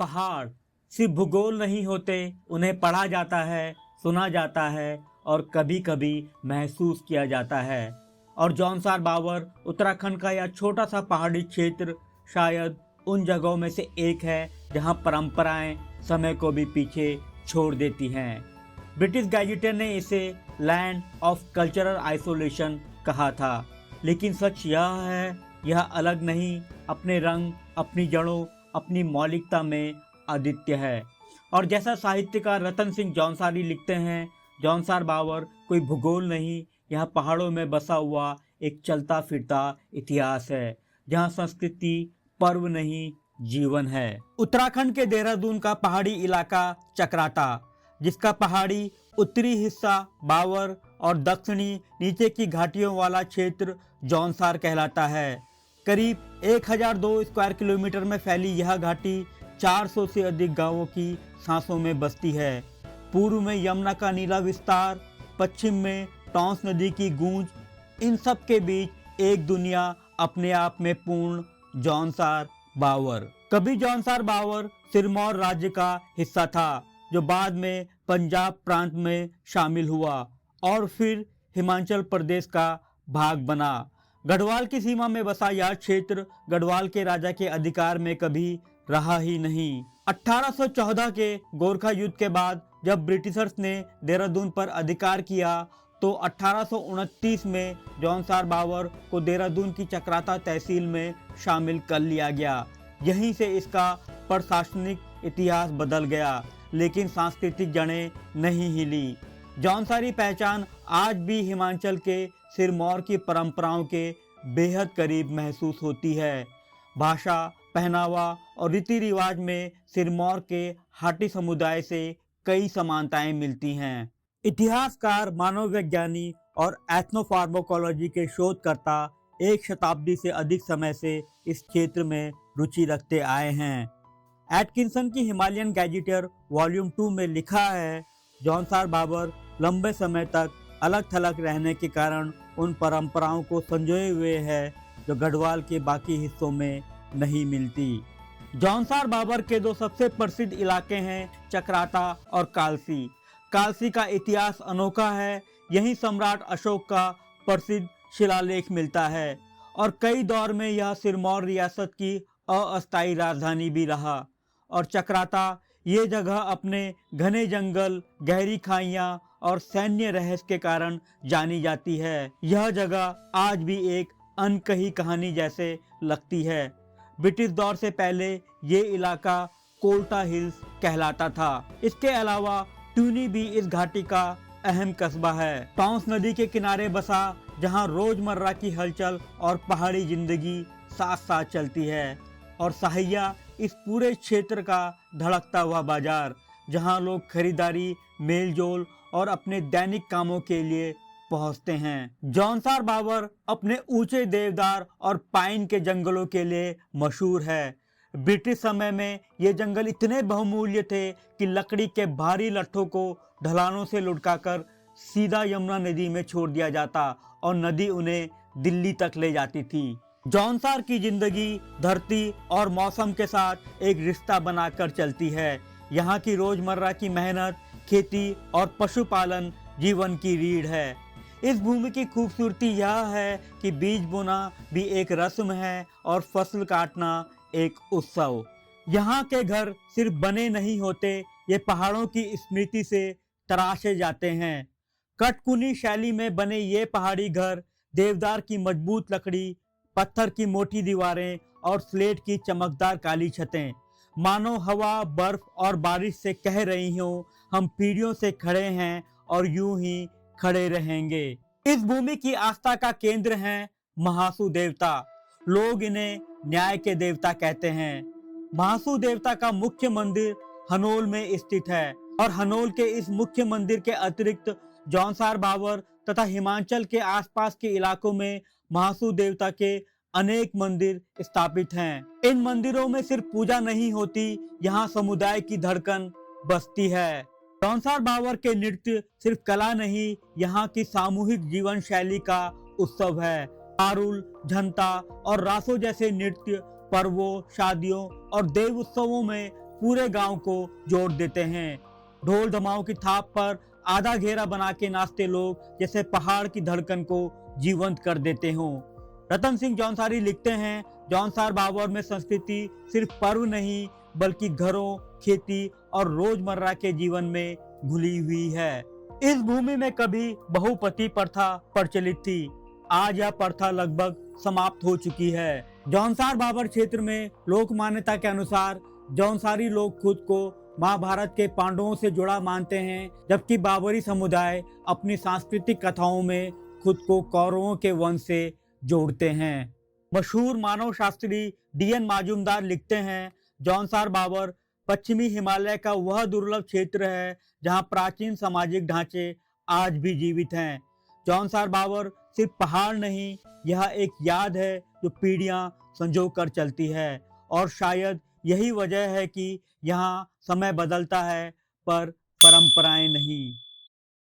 पहाड़ सिर्फ भूगोल नहीं होते, उन्हें पढ़ा जाता है, सुना जाता है और कभी कभी महसूस किया जाता है। और जौनसार बावर उत्तराखंड का यह छोटा सा पहाड़ी क्षेत्र शायद उन जगहों में से एक है जहां परंपराएं समय को भी पीछे छोड़ देती हैं। ब्रिटिश गैजेटर ने इसे लैंड ऑफ कल्चरल आइसोलेशन कहा था, लेकिन सच यह है यह अलग नहीं, अपने रंग, अपनी जड़ों, अपनी मौलिकता में अद्वितीय है। और जैसा साहित्यकार रतन सिंह जौनसारी लिखते हैं, जौनसार बावर कोई भूगोल नहीं, यह पहाड़ों में बसा हुआ एक चलता फिरता इतिहास है, जहाँ संस्कृति पर्व नहीं जीवन है। उत्तराखंड के देहरादून का पहाड़ी इलाका चक्राता, जिसका पहाड़ी उत्तरी हिस्सा बावर और दक्षिणी नीचे की घाटियों वाला क्षेत्र जौनसार कहलाता है। करीब 1002 स्क्वायर किलोमीटर में फैली यह घाटी 400 से अधिक गांवों की सांसों में बसती है। पूर्व में यमुना का नीला विस्तार, पश्चिम में टॉन्स नदी की गूंज, इन सब के बीच एक दुनिया अपने आप में पूर्ण जौनसार बावर। कभी जौनसार बावर सिरमौर राज्य का हिस्सा था, जो बाद में पंजाब प्रांत में शामिल हुआ और फिर हिमाचल प्रदेश का भाग बना। गढ़वाल की सीमा में बसा यह क्षेत्र गढ़वाल के राजा के अधिकार में कभी रहा ही नहीं। 1814 के गोरखा युद्ध के बाद जब ब्रिटिशर्स ने देहरादून पर अधिकार किया, तो 1829 में जौनसार बावर को देहरादून की चक्राता तहसील में शामिल कर लिया गया। यहीं से इसका प्रशासनिक इतिहास बदल गया, लेकिन सांस्कृतिक जड़ें नहीं हिली। जौनसारी पहचान आज भी हिमाचल के सिरमौर की परंपराओं के बेहद करीब महसूस होती है। भाषा, पहनावा और रीति रिवाज में सिरमौर के हाटी समुदाय से कई समानताएं मिलती हैं। इतिहासकार, मानव वैज्ञानी और एथनोफार्माकोलॉजी के शोधकर्ता एक शताब्दी से अधिक समय से इस क्षेत्र में रुचि रखते आए हैं। एटकिंसन की हिमालयन गैजेटर वॉल्यूम 2 में लिखा है, जौनसार बावर लंबे समय तक अलग थलग रहने के कारण उन परंपराओं को संजोए हुए है जो गढ़वाल के बाकी हिस्सों में नहीं मिलती। जौनसार बावर के दो सबसे प्रसिद्ध इलाके हैं चक्राता और कालसी। कालसी का इतिहास अनोखा है, यहीं सम्राट अशोक का प्रसिद्ध शिलालेख मिलता है और कई दौर में यह सिरमौर रियासत की अस्थायी राजधानी भी रहा। और चक्राता, ये जगह अपने घने जंगल, गहरी खाइयाँ और सैन्य रहस्य के कारण जानी जाती है। यह जगह आज भी एक अनकही कहानी जैसे लगती है। ब्रिटिश दौर से पहले ये इलाका कोल्टा हिल्स कहलाता था। इसके अलावा ट्यूनी भी इस घाटी का अहम कस्बा है। टॉन्स नदी के किनारे बसा, जहां रोजमर्रा की हलचल और पहाड़ी जिंदगी साथ साथ चलती है। और साहिया, इस पूरे क्षेत्र का धड़कता हुआ बाजार, जहां लोग खरीदारी, मेलजोल और अपने दैनिक कामों के लिए पहुंचते हैं। जौनसार बावर अपने ऊंचे देवदार और पाइन के जंगलों के लिए मशहूर है। ब्रिटिश समय में ये जंगल इतने बहुमूल्य थे कि लकड़ी के भारी लट्ठों को ढलानों से लुढ़काकर सीधा यमुना नदी में छोड़ दिया जाता और नदी उन्हें दिल्ली तक ले जाती थी। जौनसार की जिंदगी धरती और मौसम के साथ एक रिश्ता बनाकर चलती है। यहाँ की रोजमर्रा की मेहनत, खेती और पशुपालन जीवन की रीढ़ है। इस भूमि की खूबसूरती यह है कि बीज बोना भी एक रस्म है और फसल काटना एक उत्सव। यहाँ के घर सिर्फ बने नहीं होते, ये पहाड़ों की स्मृति से तराशे जाते हैं। कटकुनी शैली में बने ये पहाड़ी घर देवदार की मजबूत लकड़ी, पत्थर की मोटी दीवारें और स्लेट की चमकदार काली छतें, मानो हवा, बर्फ और बारिश से कह रही हो, हम पीढ़ियों से खड़े हैं और यूं ही खड़े रहेंगे। इस भूमि की आस्था का केंद्र हैं महासू देवता। लोग इन्हें न्याय के देवता कहते हैं। महासू देवता का मुख्य मंदिर हनोल में स्थित है और हनोल के इस मुख्य मंदिर के अतिरिक्त जौनसार बावर तथा हिमाचल के आसपास के इलाकों में महासू देवता के अनेक मंदिर स्थापित हैं। इन मंदिरों में सिर्फ पूजा नहीं होती, यहाँ समुदाय की धड़कन बसती है। जौनसार बावर के नृत्य सिर्फ कला नहीं, यहाँ की सामूहिक जीवन शैली का उत्सव है। पारुल, झंता और रासो जैसे नृत्य पर्वों, शादियों और देव उत्सवों में पूरे गांव को जोड़ देते हैं। ढोल धमाओं की थाप पर आधा घेरा बना के नाचते लोग जैसे पहाड़ की धड़कन को जीवंत कर देते हों। रतन सिंह जौनसारी लिखते हैं, जौनसार बावर में संस्कृति सिर्फ पर्व नहीं बल्कि घरों, खेती और रोजमर्रा के जीवन में घुली हुई है। इस भूमि में कभी बहुपति प्रथा प्रचलित थी। आज यह प्रथा लगभग समाप्त हो चुकी है। जौनसार बावर क्षेत्र में लोक मान्यता के अनुसार जौनसारी लोग खुद को महाभारत के पांडवों से जुड़ा मानते हैं, जबकि बावरी समुदाय अपनी सांस्कृतिक कथाओं में खुद को कौरवों के वंश से जोड़ते हैं। मशहूर मानव शास्त्री डीएन माजुमदार लिखते हैं, जौनसार बावर पश्चिमी हिमालय का वह दुर्लभ क्षेत्र है जहां प्राचीन सामाजिक ढांचे आज भी जीवित हैं। जौनसार बावर सिर्फ पहाड़ नहीं, यह एक याद है जो पीढ़ियां संजो कर चलती है, और शायद यही वजह है कि यहाँ समय बदलता है पर परंपराएं नहीं।